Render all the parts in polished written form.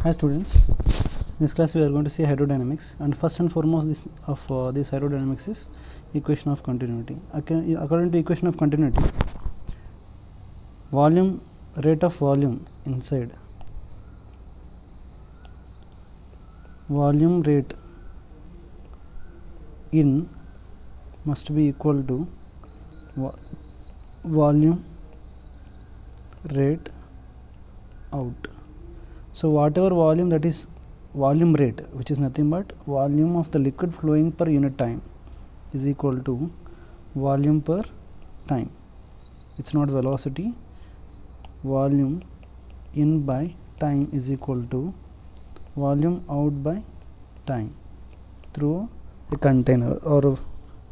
Hi students, in this class we are going to see hydrodynamics, and first and foremost this hydrodynamics is equation of continuity. According to equation of continuity, rate of volume inside, volume rate in must be equal to volume rate out. So whatever volume, that is volume rate, which is nothing but volume of the liquid flowing per unit time, is equal to volume per time. It's not velocity. Volume in by time is equal to volume out by time through a container or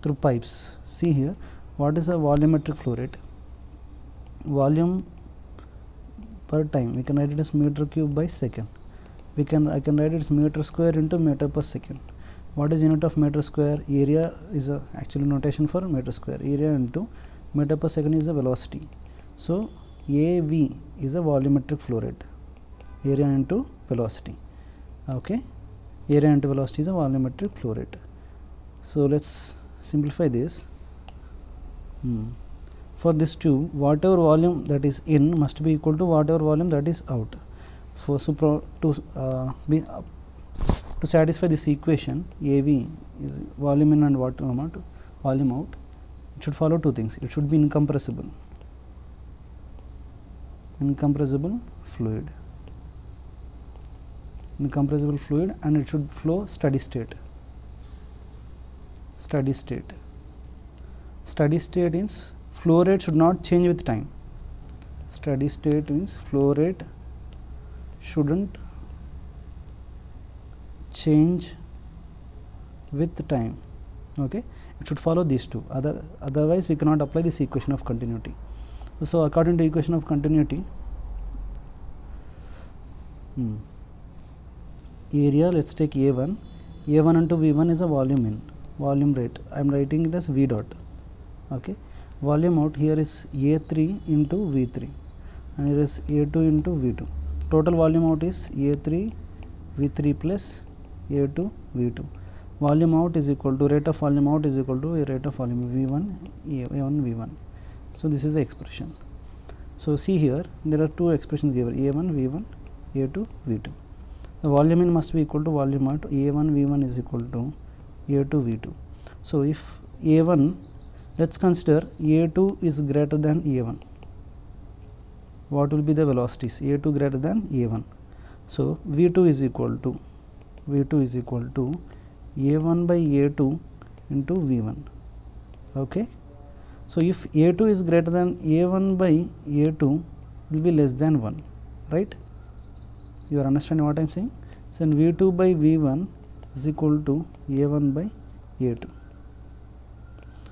through pipes. See here, what is a volumetric flow rate? Volume per time, we can write it as meter cube by second. I can write it as meter square into meter per second. What is unit of meter square? Area is a actually notation for meter square. Area into meter per second is the velocity. So AV is a volumetric flow rate. Area into velocity. Okay, area into velocity is a volumetric flow rate. So let's simplify this. For this tube, whatever volume that is in must be equal to whatever volume that is out. For to satisfy this equation, AV is volume in and volume out. It should follow two things. It should be incompressible fluid, and it should flow steady state. Steady state means flow rate should not change with time. Steady state means flow rate shouldn't change with time. Okay, it should follow these two. Otherwise we cannot apply this equation of continuity. So according to equation of continuity, area, let's take A1 into V1 is a volume in, volume rate. I am writing it as V dot. Okay, volume out here is A3 into V3, and here is A2 into V2. Total volume out is A3 V3 plus A2 V2. Volume out is equal to rate of volume out is equal to rate of volume V1 A1 V1. So this is the expression. So see here, there are two expressions given, A1 V1, A2 V2. The volume in must be equal to volume out. A1 V1 is equal to A2 V2. So if A1, let's consider A2 is greater than A1. What will be the velocities? A2 greater than A1. So V2 is equal to A1 by A2 into V1. Okay. So if A2 is greater than A1 by A2, will be less than 1, right? You are understanding what I am saying? So V2 by V1 is equal to A1 by A2.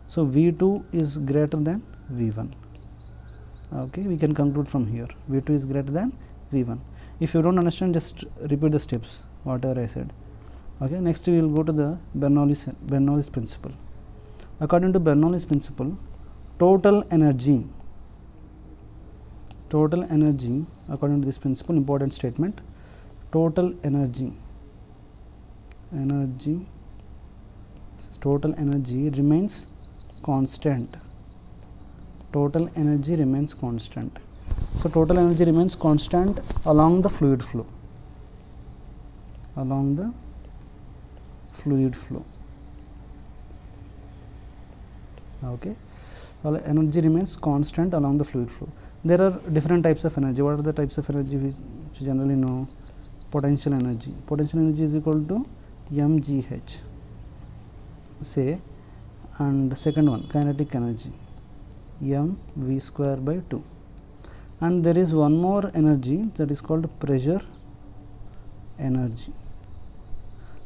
So V2 is greater than V1. Okay, we can conclude from here. V2 is greater than V1. If you don't understand, just repeat the steps, whatever I said. Okay, next we will go to the Bernoulli's principle. According to Bernoulli's principle, total energy, according to this principle, important statement, total energy remains constant. Total energy remains constant. So total energy remains constant along the fluid flow. Okay, energy remains constant along the fluid flow. There are different types of energy. What are the types of energy which you generally know? Potential energy. Potential energy is equal to mgh, say, and second one, kinetic energy, mv square by 2. And there is one more energy, that is called pressure energy.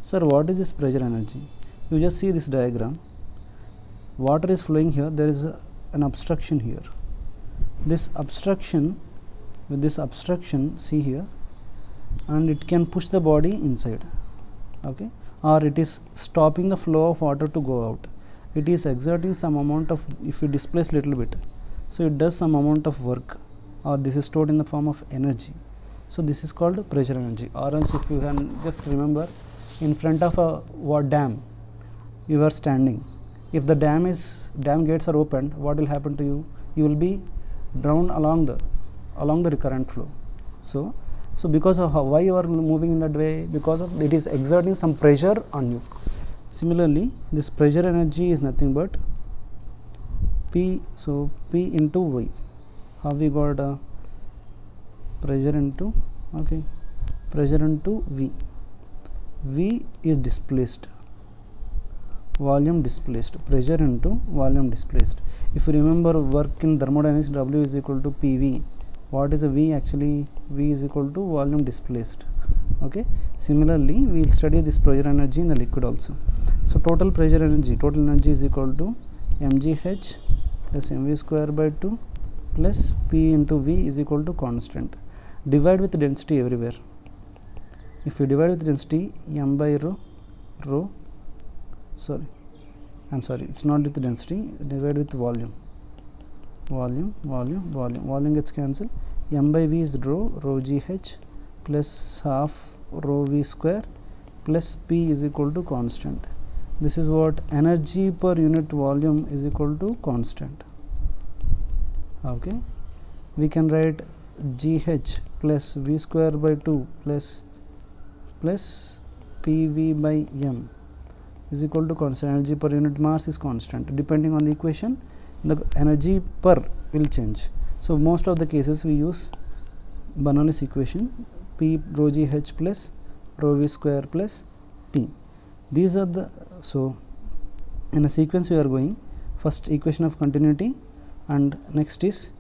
Sir, what is this pressure energy? You just see this diagram. Water is flowing here. There is an obstruction here. With this obstruction, see here, and it can push the body inside. Okay, or it is stopping the flow of water to go out. It is exerting some amount of, if you displace little bit, so it does some amount of work, or this is stored in the form of energy. So this is called pressure energy. Or else, if you can just remember, in front of a dam you are standing. If the dam gates are opened, what will happen to you? You will be drowned along the recurrent flow. So because of why you are moving in that way? Because of it is exerting some pressure on you. Similarly, this pressure energy is nothing but P. So P into V. How we got pressure into pressure into V. V is displaced, volume displaced, pressure into volume displaced. If you remember work in thermodynamics, W is equal to PV. What is a V? Actually, V is equal to volume displaced. Okay. Similarly, we will study this pressure energy in the liquid also. So total pressure energy, total energy is equal to mgh plus mv square by 2 plus P into V is equal to constant. Divide with density everywhere. If you divide with density, m by rho, it's not with density, divide with volume gets cancelled. M by V is rho gh plus half rho V square plus P is equal to constant. This is what energy per unit volume is equal to constant. Okay, we can write gh plus V square by 2 plus PV by m is equal to constant. Energy per unit mass is constant. Depending on the equation, the energy per will change. So most of the cases we use Bernoulli's equation, P rho gh plus rho V square plus P. These are the, so in a sequence we are going, first equation of continuity, and next is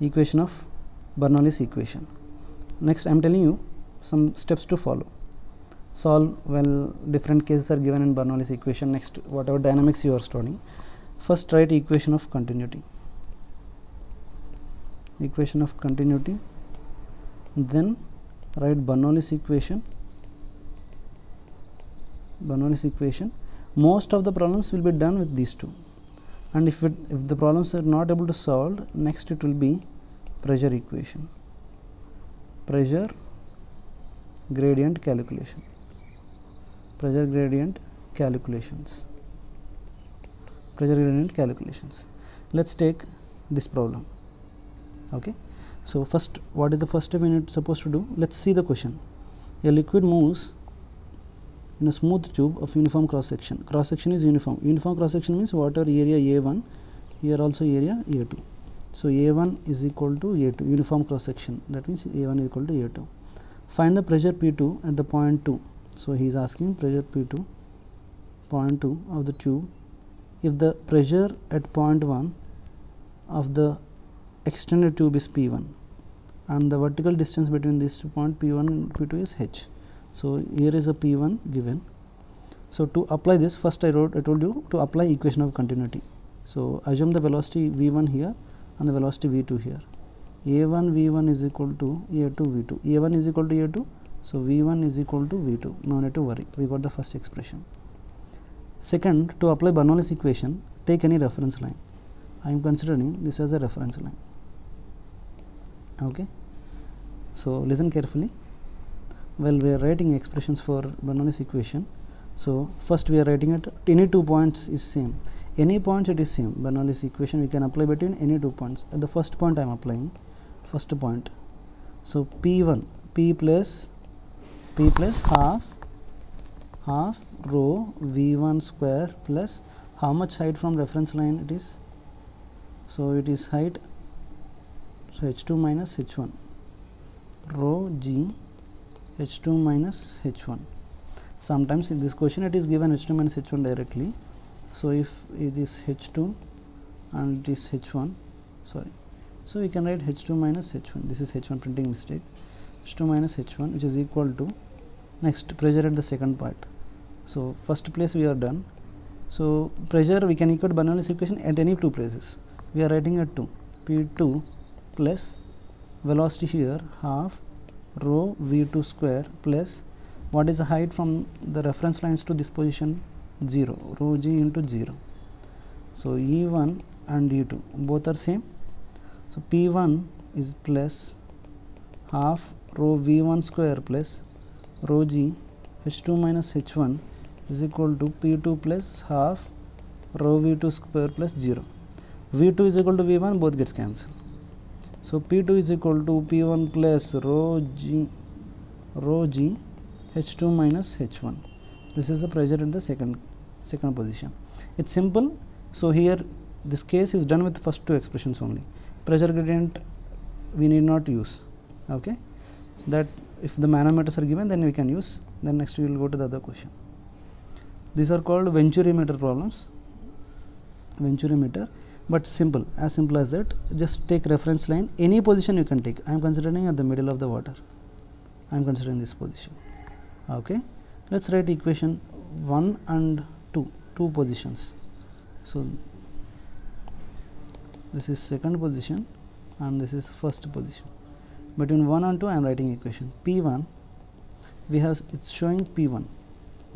equation of Bernoulli's equation. Next I am telling you some steps to follow. Solve well, different cases are given in Bernoulli's equation. Next, whatever dynamics you are studying, first write equation of continuity, then write Bernoulli's equation. Most of the problems will be done with these two, and if the problems are not able to solve, next it will be pressure equation, pressure gradient calculations. Let's take this problem. Okay, so first, what is the first step we need supposed to do? Let's see the question. A liquid moves in a smooth tube of uniform cross section. Cross section is uniform. Uniform cross section means whatever area A1, here also area A2. So A1 is equal to A2, uniform cross section. That means A1 is equal to A2. Find the pressure P2 at the point 2. So he is asking pressure P2, point 2 of the tube, if the pressure at point 1 of the extended tube is P1 and the vertical distance between these two points P1 and P2 is h. So here is a P1 given. So to apply this, first I told you to apply equation of continuity. So assume the velocity V1 here and the velocity V2 here. A1 V1 is equal to A2 V2. A1 is equal to A2. So V1 is equal to V2. No need to worry. We got the first expression. Second, to apply Bernoulli's equation, take any reference line. I am considering this as a reference line. Okay. So listen carefully. Well, we are writing expressions for Bernoulli's equation. So first we are writing it. Any 2 points is same. Any points it is same. Bernoulli's equation we can apply between any 2 points. At the first point I am applying. First point. So P1, P plus half rho V1 square plus how much height from reference line it is? So it is height, so H2 minus H1, rho G H2 minus H1. Sometimes in this question it is given H2 minus H1 directly. So if it is H2 and it is H1, sorry, so we can write H2 minus H1. This is H1, printing mistake. H2 minus H1, which is equal to, next, pressure at the second part. So first place we are done. So pressure we can equate Bernoulli's equation at any 2 places. We are writing at 2, P2 plus velocity here half rho V2 square plus what is the height from the reference lines to this position? 0, rho G into 0. So E1 and E2 both are same. So P1 is plus half rho v1 square plus rho g h2 minus h1 is equal to p2 plus half rho v2 square plus 0. v2 is equal to v1, both gets cancelled. So p2 is equal to p1 plus rho g h2 minus h1. This is the pressure in the second position. It's simple. So here this case is done with first two expressions only. Pressure gradient we need not use. Okay, that if the manometers are given, then we can use. Then next we will go to the other question. These are called Venturi-meter problems. Venturi-meter, but simple, as simple as that. Just take reference line, any position you can take. I am considering at the middle of the water. I am considering this position. Okay, let's write equation 1 and 2, two positions. So this is second position and this is first position. Between 1 and 2 I am writing equation. P1, we have, it's showing P1,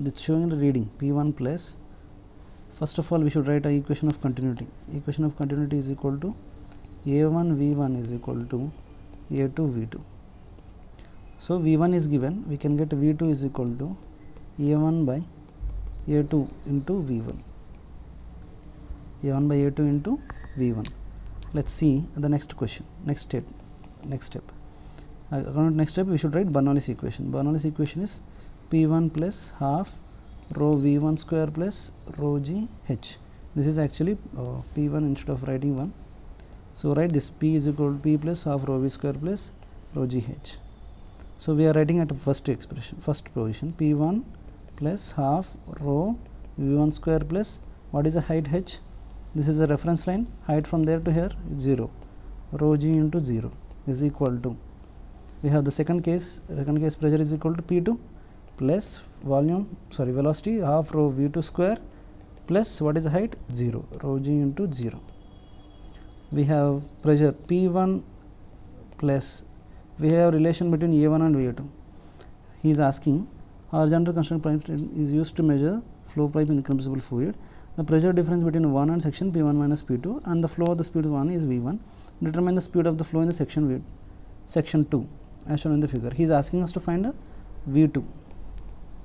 it's showing the reading P1 plus, first of all we should write a equation of continuity. Equation of continuity is equal to A1 V1 is equal to A2 V2. So V1 is given, we can get V2 is equal to A1 by A2 into V1. A1 by A2 into V1. Let's see the next question, next step. Next step we should write Bernoulli's equation. Bernoulli's equation is P1 plus half rho V1 square plus rho G H. This is actually P1 instead of writing 1. So write this, P is equal to P plus half rho V square plus rho G H. So we are writing at first expression, first position, P1 plus half rho V1 square plus, what is the height H? This is a reference line, height from there to here 0, rho G into 0 is equal to, we have the second case pressure is equal to P2 plus velocity half rho V2 square plus what is the height 0, rho G into 0. We have pressure P1 plus, we have relation between A1 and A2. He is asking, horizontal constant pipe is used to measure flow pipe in the compressible fluid. The pressure difference between 1 and section P1 minus P2 and the flow of the speed 1 is V1. Determine the speed of the flow in the section 2 as shown in the figure. He is asking us to find a V2.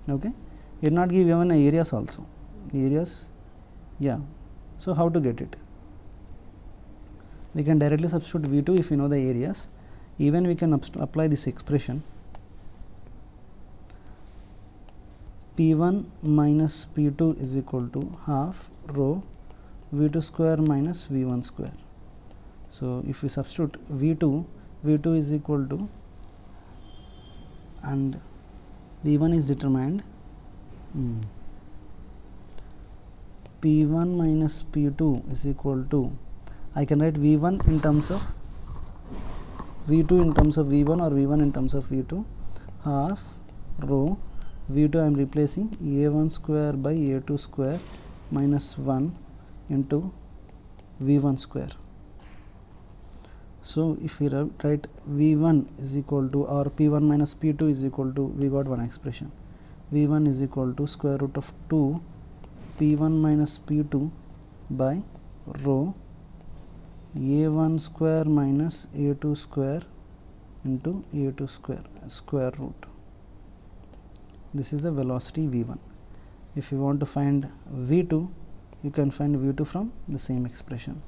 Okay, he did not give even areas also. Areas, yeah. So how to get it? We can directly substitute V2 if we know the areas. Even we can apply this expression P1 minus P2 is equal to half rho V2 square minus V1 square. So if we substitute V2 is equal to, and V1 is determined P1 minus P2 is equal to, I can write V1 in terms of V2 in terms of V1 or V1 in terms of V2, half rho V2 I am replacing A1 square by A2 square minus 1 into V1 square. So if we write V1 is equal to, or P1 minus P2 is equal to, we got one expression, V1 is equal to square root of 2 P1 minus P2 by rho A1 square minus A2 square into A2 square root. This is the velocity V1. If you want to find V2, you can find V2 from the same expression.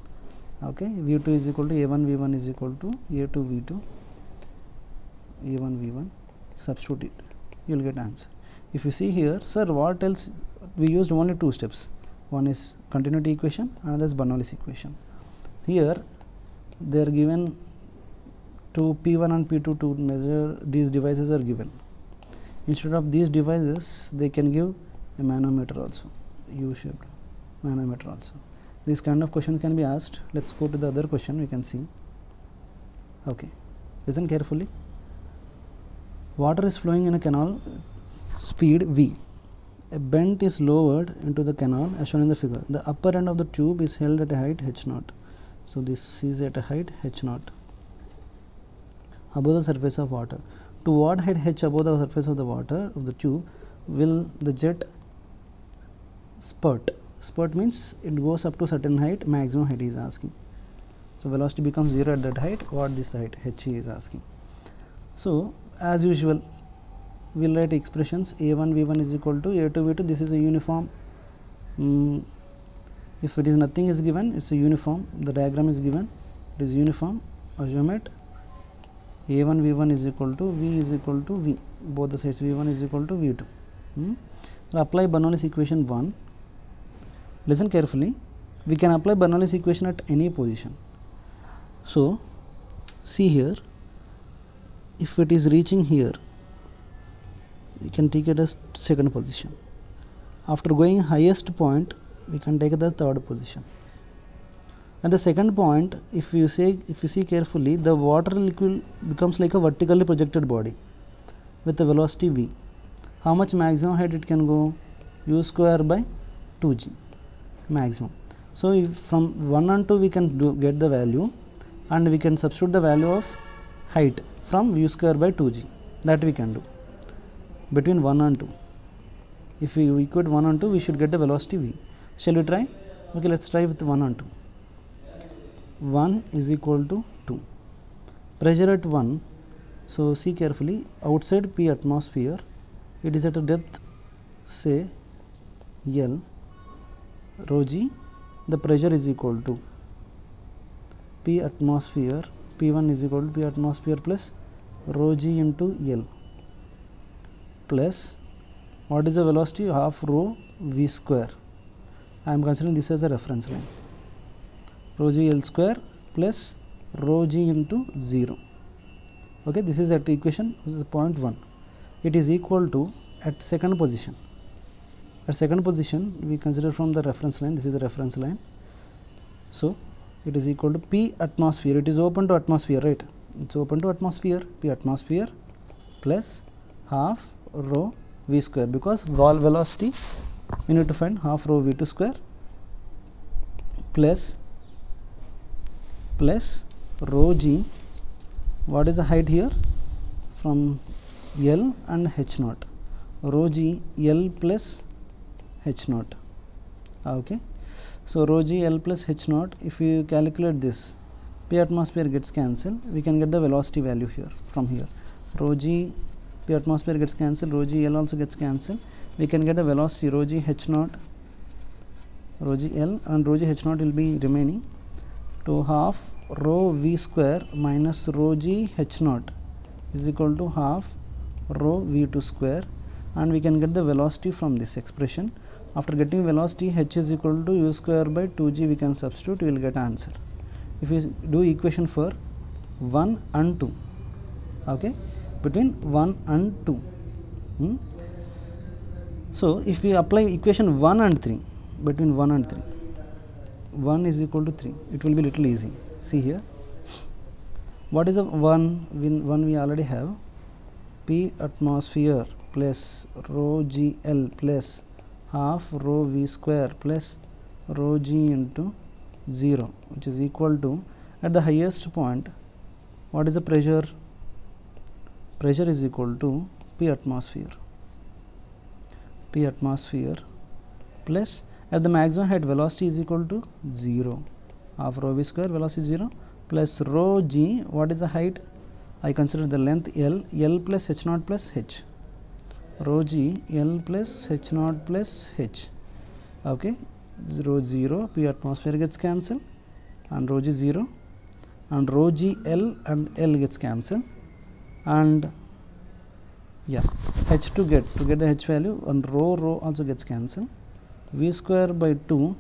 Okay, V2 is equal to A1 V1 is equal to A2 V2, A1 V1. Substitute it, you will get answer. If you see here, sir, what else? We used only two steps. One is continuity equation, another is Bernoulli's equation. Here they are given to P1 and P2 to measure, these devices are given. Instead of these devices, they can give a manometer also, U-shaped manometer also. This kind of questions can be asked. Let's go to the other question, we can see. Okay, listen carefully. Water is flowing in a canal, speed V. A bent is lowered into the canal as shown in the figure. The upper end of the tube is held at a height h0. So this is at a height h0 above the surface of water. To what height h above the surface of the water of the tube will the jet spurt? Spurt means it goes up to certain height, maximum height he is asking. So velocity becomes 0 at that height. What this height h he is asking. So as usual we'll write expressions a1 v1 is equal to a2 v2. This is a uniform. If it is nothing is given, it's a uniform. The diagram is given, it is uniform. Assume it a1 v1 is equal to v is equal to v, both the sides v1 is equal to v2. Now apply Bernoulli's equation 1. Listen carefully, we can apply Bernoulli's equation at any position. So see here, if it is reaching here, we can take it as second position. After going highest point, we can take the third position. At the second point, if you see carefully, the water liquid becomes like a vertically projected body with a velocity v. How much maximum height it can go? U square by 2g maximum. So if from 1 and 2 we can get the value, and we can substitute the value of height from u square by 2g. That we can do between 1 and 2. If we equate 1 and 2, we should get the velocity v. Shall we try? Okay, let's try with 1 and 2. 1 is equal to 2. Pressure at 1. So see carefully, outside P atmosphere, it is at a depth say L, rho g. The pressure is equal to P atmosphere, P1 is equal to P atmosphere plus rho g into L, plus what is the velocity? Half rho v square. I am considering this as a reference line. Rho g L square plus rho g into 0. Okay, this is at equation, this is point 1. It is equal to at second position. At second position, we consider from the reference line. This is the reference line. So it is equal to P atmosphere. It is open to atmosphere, right? It's open to atmosphere. P atmosphere plus half rho v square, because wall velocity you need to find half rho v2 square plus rho g. What is the height here? From L and h naught. Rho g L plus h naught. Okay, so rho g L plus h naught. If you calculate this, P atmosphere gets cancelled. We can get the velocity value here from here. Rho g P atmosphere gets cancelled. Rho g L also gets cancelled. We can get a velocity rho g h naught, rho g L and rho g h naught will be remaining to half rho v square minus rho g h naught is equal to half rho v2 square, and we can get the velocity from this expression. After getting velocity, h is equal to u square by 2g, we can substitute, we will get answer. If we do equation for 1 and 2, okay, between 1 and 2. So if we apply equation 1 and 3, between 1 and 3, 1 is equal to 3, it will be little easy. See here, what is a 1? 1 we already have. P atmosphere plus rho g L plus half rho v square plus rho g into 0, which is equal to, at the highest point, what is the pressure? Pressure is equal to P atmosphere plus at the maximum height, velocity is equal to 0, half rho v square, velocity 0, plus rho g. What is the height? I consider the length L plus h naught plus h. Rho g L plus h naught plus h. Okay, rho 0, P atmosphere gets cancelled, and rho g 0, and rho g L and L gets cancelled, and yeah, h to get the h value, and rho also gets cancelled. V square by 2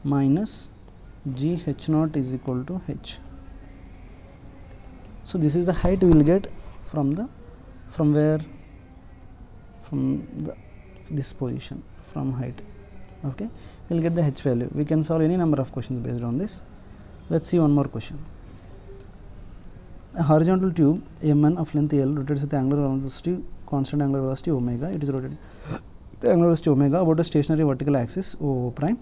minus g h naught is equal to h. So this is the height we will get from this position, from height. Okay, we will get the h value. We can solve any number of questions based on this. Let's see one more question. A horizontal tube Mn of length L rotates with angular velocity, constant angular velocity omega. It is rotated the angular velocity omega about a stationary vertical axis O prime.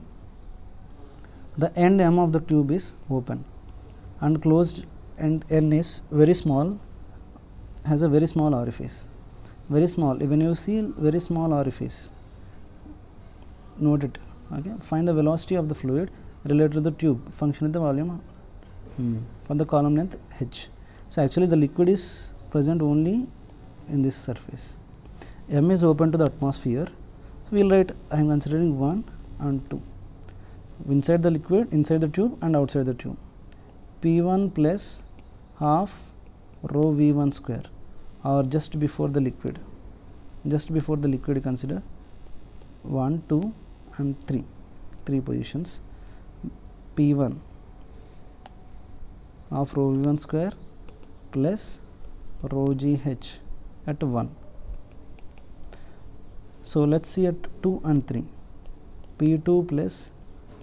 The end M of the tube is open and closed, and N is very small, has a very small orifice. Very small. When you see very small orifice, note it. Okay, find the velocity of the fluid related to the tube, function with the volume for the column length h. So actually the liquid is present only in this surface. M is open to the atmosphere. So we will write, I am considering 1 and 2 inside the liquid, inside the tube and outside the tube. P1 plus half rho V1 square, or just before the liquid. Just before the liquid, consider 1, 2 and 3 positions. P1 of rho V1 square plus rho GH at 1. So let's see at 2 and 3. P2 plus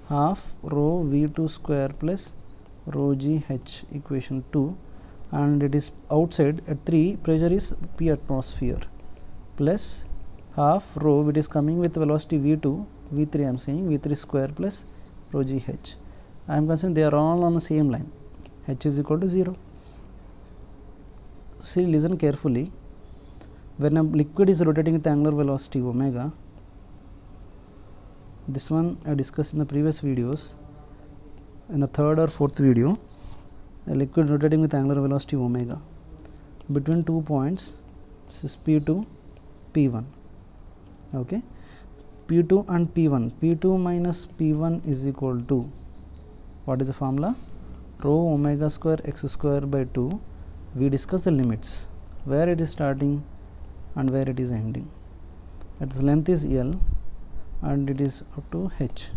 half rho V2 square plus rho GH, equation 2, and it is outside at 3, pressure is P atmosphere, plus half rho, it is coming with velocity V2, V3 I am saying, V3 square plus rho GH. I am considering they are all on the same line, H is equal to 0. See, listen carefully. When a liquid is rotating with angular velocity omega, this one I discussed in the previous videos, in the third or fourth video, a liquid rotating with angular velocity omega between 2 points, this is P2, P1. Okay, P2 and P1, P2 minus P1 is equal to, what is the formula? Rho omega square x square by 2. We discuss the limits, where it is starting and where it is ending. Its length is L and it is up to H.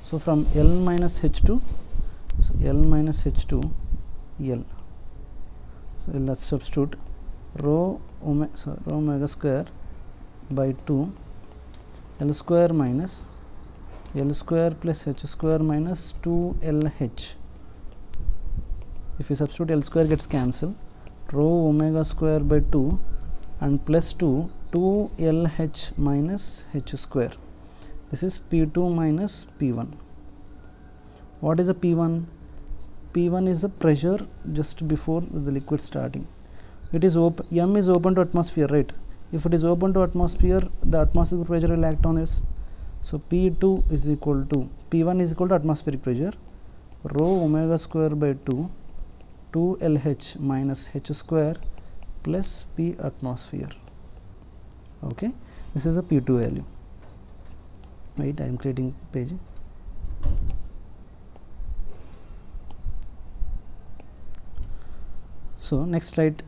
So from L minus H to, so L minus H to L. So let's substitute rho omega square by 2 L square minus L square plus H square minus 2LH. If you substitute, L square gets cancelled, rho omega square by 2 and plus 2, 2LH minus H square. This is P2 minus P1. What is a P1? P1 is the pressure just before the liquid starting. It is open, M is open to atmosphere, right? If it is open to atmosphere, the atmospheric pressure will act on this. So P2 is equal to, P1 is equal to atmospheric pressure, rho omega square by 2, 2LH minus H square plus P atmosphere. Okay, this is a P2 value. Wait, I am creating page. So next write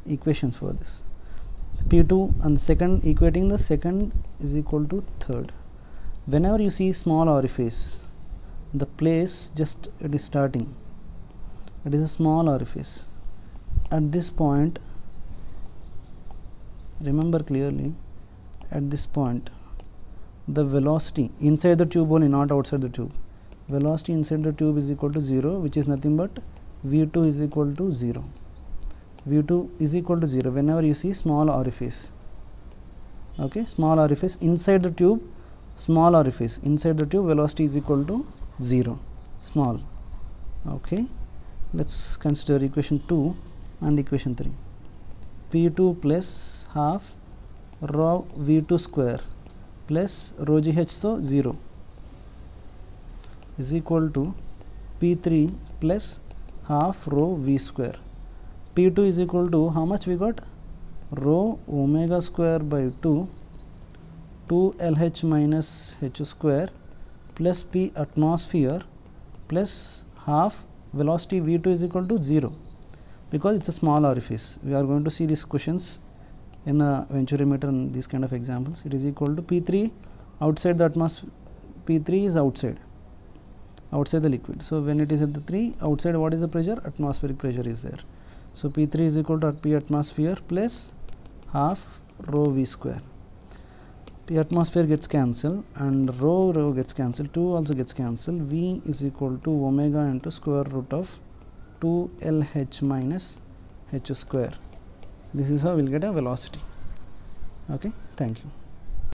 equations for this. P2 and second, equating the second is equal to third. Whenever you see small orifice, the place just it is starting, it is a small orifice. At this point, remember clearly, at this point the velocity inside the tube only, not outside the tube, velocity inside the tube is equal to 0, which is nothing but V2 is equal to 0. V2 is equal to 0 whenever you see small orifice. Okay, small orifice inside the tube, small orifice inside the tube, velocity is equal to 0, small. Okay, let's consider equation 2 and equation 3. P2 plus half rho V2 square plus rho GH, so 0, is equal to P3 plus half rho V square. P2 is equal to, how much we got? Rho omega square by 2, 2LH minus H square plus P atmosphere plus half velocity V2 is equal to 0, because it's a small orifice. We are going to see these questions in the venturimeter and these kind of examples. It is equal to P3 outside the atmosphere, P3 is outside the liquid. So when it is at the 3 outside, what is the pressure? Atmospheric pressure is there. So P3 is equal to P atmosphere plus half rho V square. P atmosphere gets cancelled and rho gets cancelled, 2 also gets cancelled. V is equal to omega into square root of 2LH minus H square. This is how we will get a velocity. Okay, thank you.